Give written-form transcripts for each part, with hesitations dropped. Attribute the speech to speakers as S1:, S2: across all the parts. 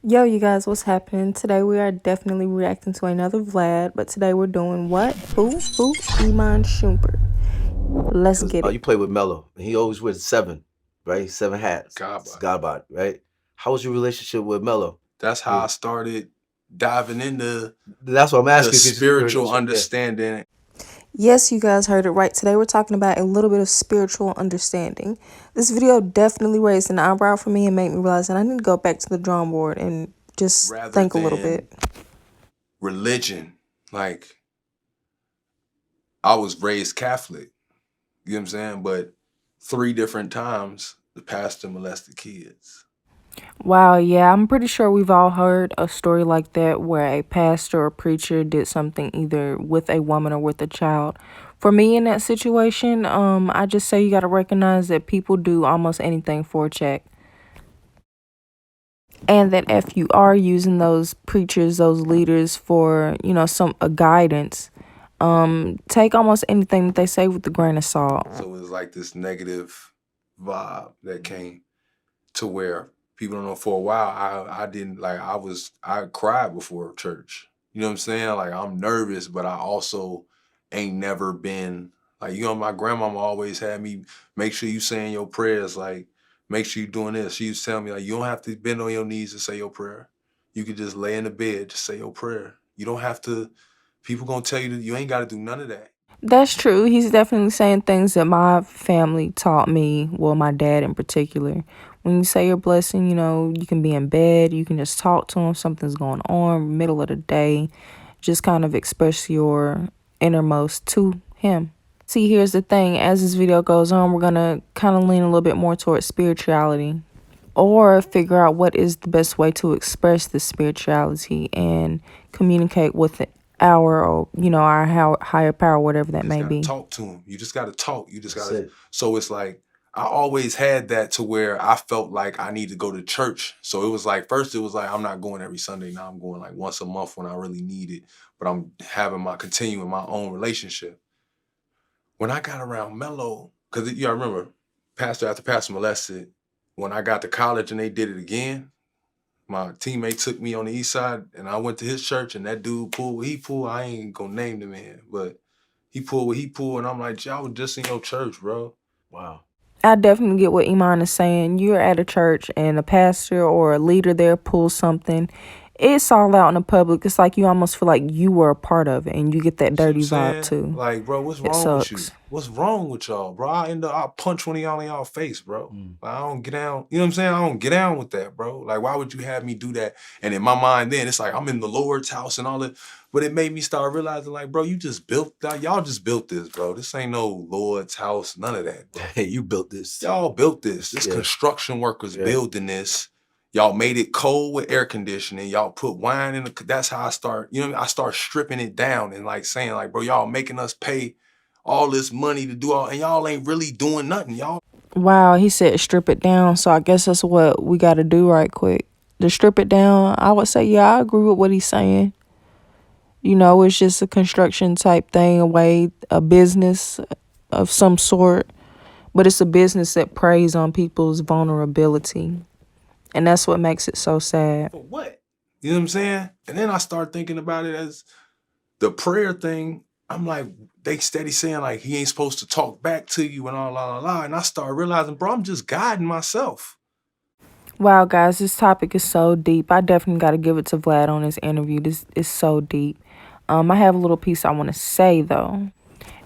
S1: Yo, you guys, what's happening? Today we are definitely reacting to another Vlad, but today we're doing what? Who? IMAN Schumpert. Let's
S2: Because
S1: get it.
S2: you play with Melo, and he always wears seven, right? Seven hats. It's
S3: Gaba.
S2: God, right? How was your relationship with Melo?
S3: That's how I started diving into
S2: That's what I'm
S3: the
S2: asking.
S3: spiritual
S2: Yeah.
S3: understanding.
S1: Yes, you guys heard it right. Today we're talking about a little bit of spiritual understanding. This video definitely raised an eyebrow for me and made me realize that I need to go back to the drawing board and just
S3: Rather
S1: think a little
S3: than
S1: bit.
S3: religion. Like, I was raised Catholic, you know what I'm saying? But 3 different times the pastor molested kids.
S1: Wow, yeah, I'm pretty sure we've all heard a story like that where a pastor or preacher did something either with a woman or with a child. For me in that situation, I just say you got to recognize that people do almost anything for a check. And that if you are using those preachers, those leaders for, some a guidance, take almost anything that they say with a grain of salt.
S3: So it was like this negative vibe that came to where people don't know, for a while I didn't, like, I cried before church. You know what I'm saying? Like, I'm nervous, but I also ain't never been like, my grandmama always had me make sure you saying your prayers, like make sure you doing this. She used to tell me, like, you don't have to bend on your knees to say your prayer. You could just lay in the bed, just say your prayer. You don't have to, people gonna tell you that you ain't gotta do none of that.
S1: That's true. He's definitely saying things that my family taught me, well, my dad in particular. When you say your blessing, you can be in bed, you can just talk to him, something's going on, middle of the day, just kind of express your innermost to him. See, here's the thing. As this video goes on, we're going to kind of lean a little bit more towards spirituality or figure out what is the best way to express the spirituality and communicate with our, or, our higher power, whatever that may be.
S3: Talk to him. You just gotta talk. You just gotta. So it's like, I always had that to where I felt like I need to go to church. So it was like, first it was like, I'm not going every Sunday. Now I'm going like once a month when I really need it. But I'm continuing my own relationship. When I got around Mello, because I remember, pastor after pastor molested. When I got to college and they did it again, my teammate took me on the east side and I went to his church, and that dude pulled what he pulled. I ain't gonna name the man, but he pulled what he pulled, and I'm like, y'all was just in your church, bro.
S2: Wow.
S1: I definitely get what Iman is saying. You're at a church and a pastor or a leader there pulls something. It's all out in the public. It's like you almost feel like you were a part of it and you get that dirty vibe too.
S3: Like, bro, what's
S1: It
S3: wrong with you?
S1: sucks.
S3: What's wrong with y'all, bro? I'll punch one of y'all in y'all face, bro. Like, I don't get down. You know what I'm saying? I don't get down with that, bro. Like, why would you have me do that? And in my mind then, it's like, I'm in the Lord's house and all that. But it made me start realizing, like, bro, you just built that. Y'all just built this, bro. This ain't no Lord's house, none of that, bro.
S2: Hey, you built this.
S3: Y'all built this. This construction workers building this. Y'all made it cold with air conditioning. Y'all put wine in the, that's how I start, I start stripping it down and like saying, like, bro, y'all making us pay all this money to do all, and y'all ain't really doing nothing, y'all.
S1: Wow, he said strip it down. So I guess that's what we got to do right quick. To strip it down, I would say, yeah, I agree with what he's saying. It's just a construction type thing, a business of some sort. But it's a business that preys on people's vulnerability. And that's what makes it so sad.
S3: For what? You know what I'm saying? And then I start thinking about it as the prayer thing. I'm like, they steady saying like he ain't supposed to talk back to you and all la la la. And I start realizing, bro, I'm just guiding myself.
S1: Wow, guys, this topic is so deep. I definitely got to give it to Vlad on this interview. This is so deep. I have a little piece I want to say, though.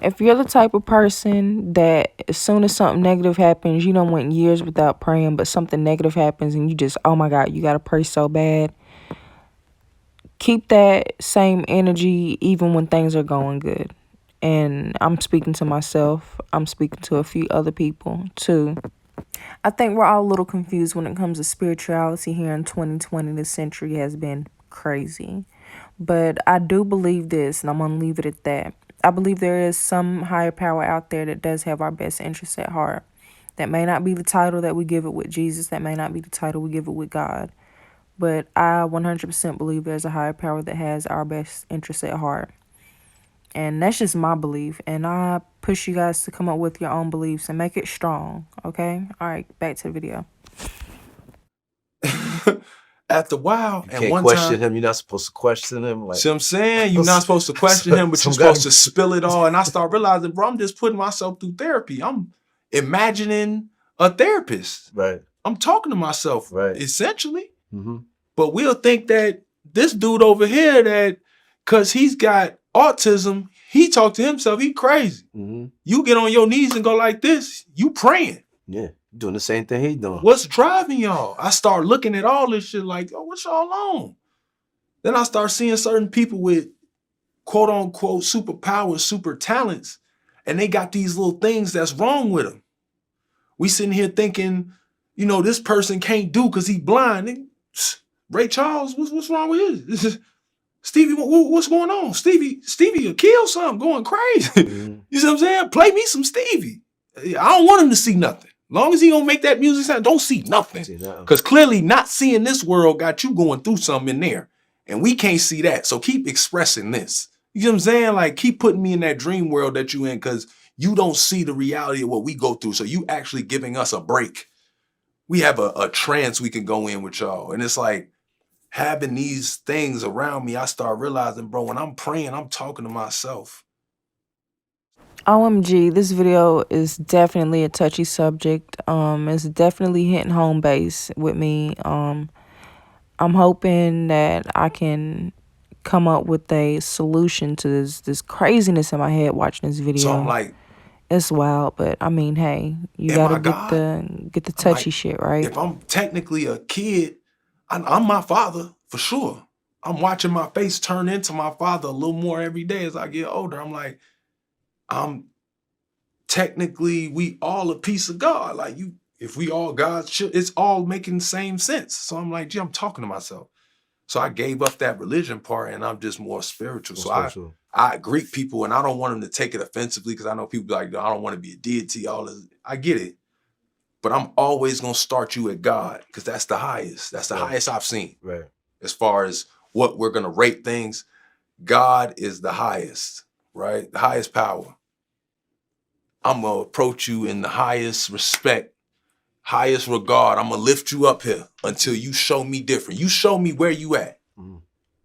S1: If you're the type of person that as soon as something negative happens, you don't went years without praying, but something negative happens and you just, oh my God, you got to pray so bad. Keep that same energy even when things are going good. And I'm speaking to myself. I'm speaking to a few other people too. I think we're all a little confused when it comes to spirituality here in 2020. This century has been crazy. But I do believe this, and I'm going to leave it at that. I believe there is some higher power out there that does have our best interests at heart. That may not be the title that we give it with Jesus. That may not be the title we give it with God. But I 100% believe there's a higher power that has our best interests at heart. And that's just my belief. And I push you guys to come up with your own beliefs and make it strong. Okay? All right, back to the video.
S3: after a while,
S2: You
S3: and
S2: can't
S3: one
S2: question
S3: time,
S2: him. You're not supposed to question him. Like,
S3: see what I'm saying? You're not supposed to question him, but you're supposed to spill it all. And I start realizing, bro, I'm just putting myself through therapy. I'm imagining a therapist.
S2: Right.
S3: I'm talking to myself,
S2: Right.
S3: essentially.
S2: Mm-hmm.
S3: But we'll think that this dude over here, that because he's got autism, he talk to himself, he crazy.
S2: Mm-hmm.
S3: You get on your knees and go like this, you praying.
S2: Yeah, doing the same thing he doing.
S3: What's driving y'all? I start looking at all this shit like, oh, what's y'all on? Then I start seeing certain people with quote unquote superpowers, super talents, and they got these little things that's wrong with them. We sitting here thinking, you know, this person can't do because he blind. Ray Charles, what's wrong with his? Stevie, what's going on? Stevie will kill something, going crazy.
S2: Mm-hmm.
S3: You see what I'm saying? Play me some Stevie. I don't want him to see nothing. Long as he don't make that music sound, don't see nothing. Because clearly not seeing this world got you going through something in there. And we can't see that. So keep expressing this. You know what I'm saying? Like, keep putting me in that dream world that you in, because you don't see the reality of what we go through. So you actually giving us a break. We have a trance we can go in with y'all. And it's like, having these things around me, I start realizing, bro, when I'm praying, I'm talking to myself.
S1: OMG, this video is definitely a touchy subject. It's definitely hitting home base with me. I'm hoping that I can come up with a solution to this craziness in my head watching this video.
S3: So I'm like,
S1: it's wild, but I mean, hey, you gotta get the touchy shit right.
S3: If I'm technically a kid, I'm my father for sure. I'm watching my face turn into my father a little more every day as I get older. I'm like, I'm technically, we all a piece of God. Like, you, if we all God's children, it's all making the same sense. So I'm like, gee, I'm talking to myself. So I gave up that religion part, and I'm just more spiritual. So I Greek people, and I don't want them to take it offensively, because I know people like, I don't want to be a deity. All this, I get it, but I'm always gonna start you at God, because that's the highest. That's the highest I've seen.
S2: Right.
S3: As far as what we're gonna rate things, God is the highest, right? The highest power. I'm gonna approach you in the highest respect, highest regard. I'm gonna lift you up here until you show me different. You show me where you at. Mm-hmm.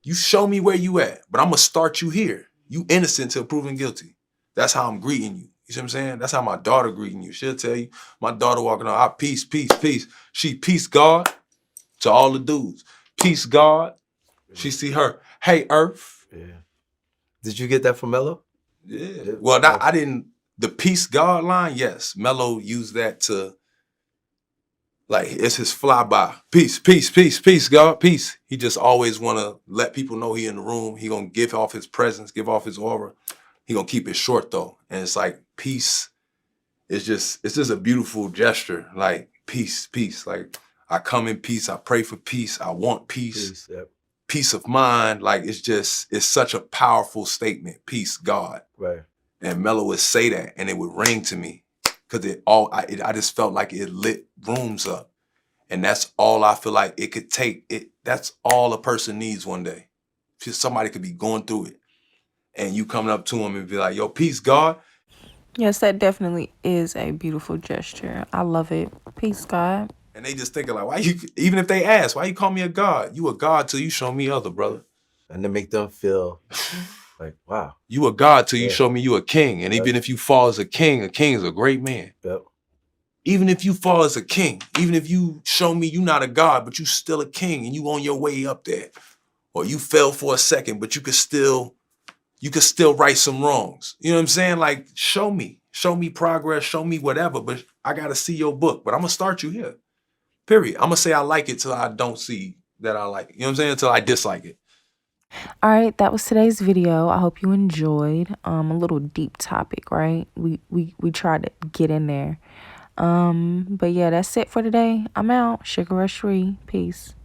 S3: You show me where you at, but I'm gonna start you here. You innocent till proven guilty. That's how I'm greeting you. You see what I'm saying? That's how my daughter greeting you. She'll tell you, my daughter walking on, peace, peace, peace. She peace God to all the dudes. Peace God. She see her, hey Earth.
S2: Yeah. Did you get that from Mello?
S3: Yeah. Well, I didn't. The peace God line, yes. Mello used that to, like, it's his flyby. Peace, peace, peace, peace, God, peace. He just always want to let people know he in the room. He gonna give off his presence, give off his aura. He gonna keep it short though. And it's like, peace is just, it's just a beautiful gesture. Like, peace, peace. Like, I come in peace. I pray for peace. I want peace. Yep. Peace of mind. Like, it's such a powerful statement. Peace, God. Right. And Mello would say that, and it would ring to me, because I just felt like it lit rooms up. And that's all I feel like it could take. That's all a person needs one day. Somebody could be going through it, and you coming up to them and be like, yo, peace, God.
S1: Yes, that definitely is a beautiful gesture. I love it. Peace, God.
S3: And they just thinking like, why you, even if they ask, why you call me a God? You a God till you show me other, brother.
S2: And to make them feel like, wow.
S3: You a God till you show me you a king. And even if you fall as a king is a great man. Yep. Even if you fall as a king, even if you show me you not a God, but you still a king and you on your way up there. Or you fell for a second, but you could still right some wrongs. You know what I'm saying? Like, show me progress, show me whatever, but I gotta see your book. But I'm gonna start you here. Period. I'm gonna say I like it till I don't see that I like it. You know what I'm saying? Until I dislike it.
S1: All right, that was today's video. I hope you enjoyed. A little deep topic, right? We tried to get in there. But yeah, that's it for today. I'm out. Sugar Rush Free. Peace.